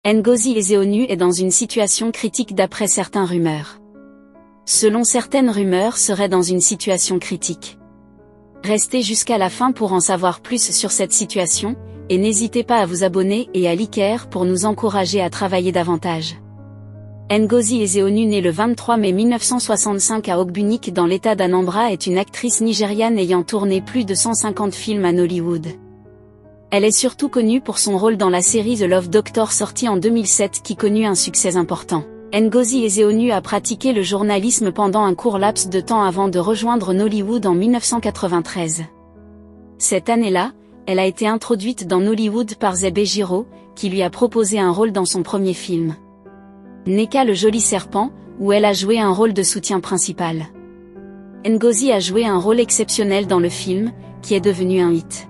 Ngozi Ezeudu est dans une situation critique d'après certaines rumeurs. Selon certaines rumeurs, serait dans une situation critique. Restez jusqu'à la fin pour en savoir plus sur cette situation, et n'hésitez pas à vous abonner et à liker pour nous encourager à travailler davantage. Ngozi Ezeudu, née le 23 mai 1965 à Ogbunik dans l'état d'Anambra, est une actrice nigériane ayant tourné plus de 150 films à Nollywood. Elle est surtout connue pour son rôle dans la série The Love Doctor sortie en 2007 qui connut un succès important. Ngozi Ezeudu a pratiqué le journalisme pendant un court laps de temps avant de rejoindre Nollywood en 1993. Cette année-là, elle a été introduite dans Nollywood par Zebe Giro, qui lui a proposé un rôle dans son premier film. Nneka le joli serpent, où elle a joué un rôle de soutien principal. Ngozi a joué un rôle exceptionnel dans le film, qui est devenu un hit.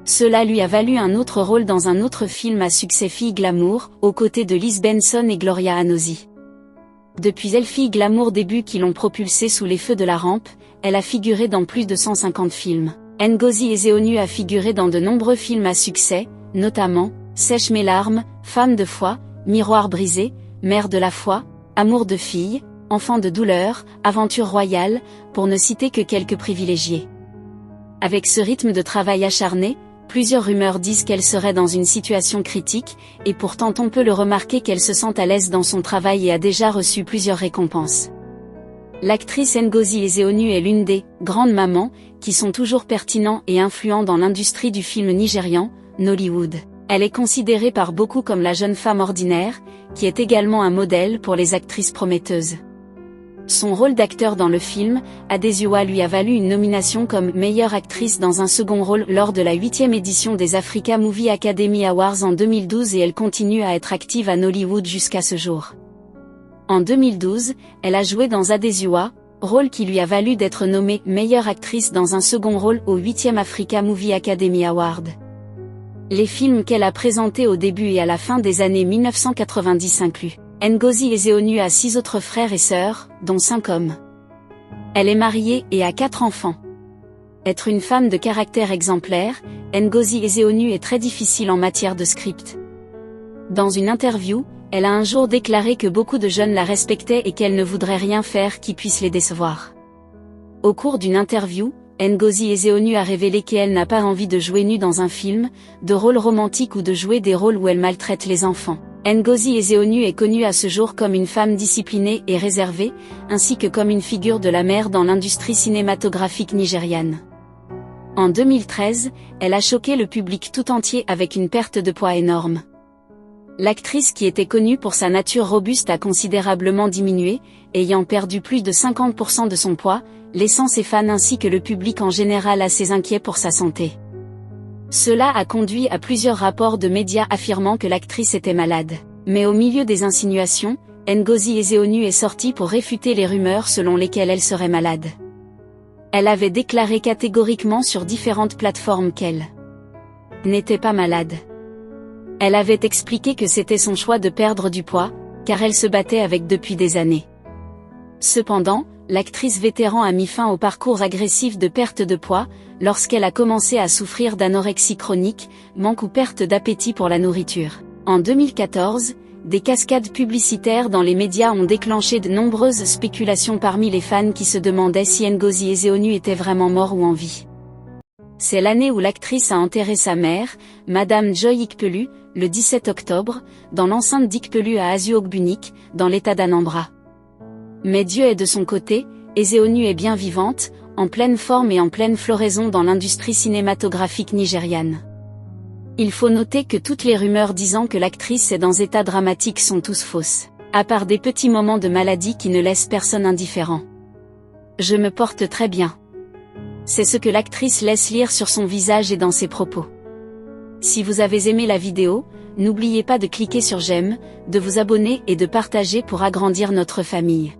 Cela lui a valu un autre rôle dans un autre film à succès, Fille Glamour, aux côtés de Liz Benson et Gloria Anosi. Depuis Elle Fille Glamour début qui l'ont propulsée sous les feux de la rampe, elle a figuré dans plus de 150 films. Ngozi Ezeudu a figuré dans de nombreux films à succès, notamment Sèche mes larmes, Femme de foi, Miroir brisé, Mère de la foi, Amour de fille, Enfant de douleur, Aventure royale, pour ne citer que quelques privilégiés. Avec ce rythme de travail acharné, plusieurs rumeurs disent qu'elle serait dans une situation critique, et pourtant on peut le remarquer qu'elle se sent à l'aise dans son travail et a déjà reçu plusieurs récompenses. L'actrice Ngozi Ezeudu est l'une des « grandes mamans » qui sont toujours pertinents et influents dans l'industrie du film nigérian, Nollywood. Elle est considérée par beaucoup comme la jeune femme ordinaire, qui est également un modèle pour les actrices prometteuses. Son rôle d'acteur dans le film, Adesua, lui a valu une nomination comme meilleure actrice dans un second rôle lors de la 8e édition des Africa Movie Academy Awards en 2012 et elle continue à être active à Nollywood jusqu'à ce jour. En 2012, elle a joué dans Adesua, rôle qui lui a valu d'être nommée meilleure actrice dans un second rôle au 8e Africa Movie Academy Award. Les films qu'elle a présentés au début et à la fin des années 1990 incluent Ngozi Ezeudu a 6 autres frères et sœurs, dont 5 hommes. Elle est mariée et a 4 enfants. Être une femme de caractère exemplaire, Ngozi Ezeudu est très difficile en matière de script. Dans une interview, elle a un jour déclaré que beaucoup de jeunes la respectaient et qu'elle ne voudrait rien faire qui puisse les décevoir. Au cours d'une interview, Ngozi Ezeudu a révélé qu'elle n'a pas envie de jouer nue dans un film, de rôle romantique ou de jouer des rôles où elle maltraite les enfants. Ngozi Ezeudu est connue à ce jour comme une femme disciplinée et réservée, ainsi que comme une figure de la mère dans l'industrie cinématographique nigériane. En 2013, elle a choqué le public tout entier avec une perte de poids énorme. L'actrice qui était connue pour sa nature robuste a considérablement diminué, ayant perdu plus de 50% de son poids, laissant ses fans ainsi que le public en général assez inquiets pour sa santé. Cela a conduit à plusieurs rapports de médias affirmant que l'actrice était malade. Mais au milieu des insinuations, Ngozi Ezeudu est sortie pour réfuter les rumeurs selon lesquelles elle serait malade. Elle avait déclaré catégoriquement sur différentes plateformes qu'elle n'était pas malade. Elle avait expliqué que c'était son choix de perdre du poids, car elle se battait avec depuis des années. Cependant, l'actrice vétéran a mis fin au parcours agressif de perte de poids, lorsqu'elle a commencé à souffrir d'anorexie chronique, manque ou perte d'appétit pour la nourriture. En 2014, des cascades publicitaires dans les médias ont déclenché de nombreuses spéculations parmi les fans qui se demandaient si Ngozi Ezeudu était vraiment mort ou en vie. C'est l'année où l'actrice a enterré sa mère, Madame Joy Ikpelu, le 17 octobre, dans l'enceinte d'Ikpelu à Azu-Ogbunik, dans l'état d'Anambra. Mais Dieu est de son côté, Ezeudu est bien vivante, en pleine forme et en pleine floraison dans l'industrie cinématographique nigériane. Il faut noter que toutes les rumeurs disant que l'actrice est dans état dramatique sont tous fausses, à part des petits moments de maladie qui ne laissent personne indifférent. Je me porte très bien. C'est ce que l'actrice laisse lire sur son visage et dans ses propos. Si vous avez aimé la vidéo, n'oubliez pas de cliquer sur j'aime, de vous abonner et de partager pour agrandir notre famille.